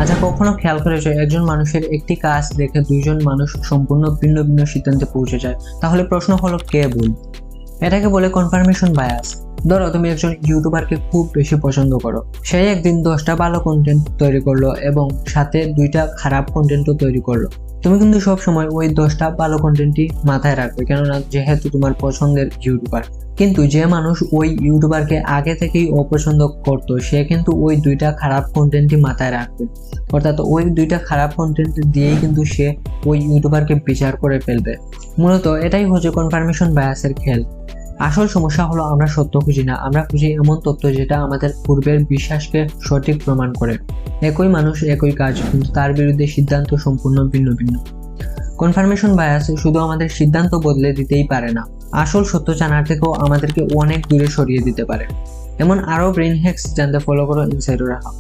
আচ্ছা, কখনো খেয়াল করেছো একজন মানুষের একটি কাজ দেখে দুইজন মানুষ সম্পূর্ণ ভিন্ন ভিন্ন সিদ্ধান্তে পৌঁছে যায়? তাহলে প্রশ্ন হলো, কে ভুল? এটাকে বলে কনফার্মেশন বায়াস। ধরো তুমি একজন ইউটিউবারকে খুব বেশি পছন্দ করো, সে একদিন 10টা ভালো কন্টেন্ট তৈরি করলো এবং সাথে 2টা খারাপ কন্টেন্টও তৈরি করলো। তুমি কিন্তু সব সময় ওই 10টা ভালো কন্টেন্টই মাথায় রাখবে, কেননা যেহেতু তোমার পছন্দের ইউটিউবার। কিন্তু যে মানুষ ওই ইউটিউবারকে আগে থেকেই অপছন্দ করতো, সে কিন্তু ওই 2টা খারাপ কন্টেন্টই মাথায় রাখবে। অর্থাৎ ওই 2টা খারাপ কন্টেন্ট দিয়েই কিন্তু সে ওই ইউটিউবারকে বিচার করে ফেলবে। মূলত এটাই হচ্ছে কনফার্মেশন বায়াসের খেল। আসল সমস্যা হলো আমরা সত্য খুঁজি না, আমরা খুঁজি এমন তথ্য যেটা আমাদের পূর্বের বিশ্বাসকে সঠিক প্রমাণ করে। একই মানুষ একই কাজ, কিন্তু তার বিরুদ্ধে সিদ্ধান্ত সম্পূর্ণ ভিন্ন ভিন্ন। কনফার্মেশন বায়াস শুধু আমাদের সিদ্ধান্ত বদলে দিতেই পারে না, আসল সত্য জানার থেকেও আমাদেরকে অনেক দূরে সরিয়ে দিতে পারে। এমন আরো ব্রেইন হ্যাকস জানতে ফলো করো ইনসাইডার হাব।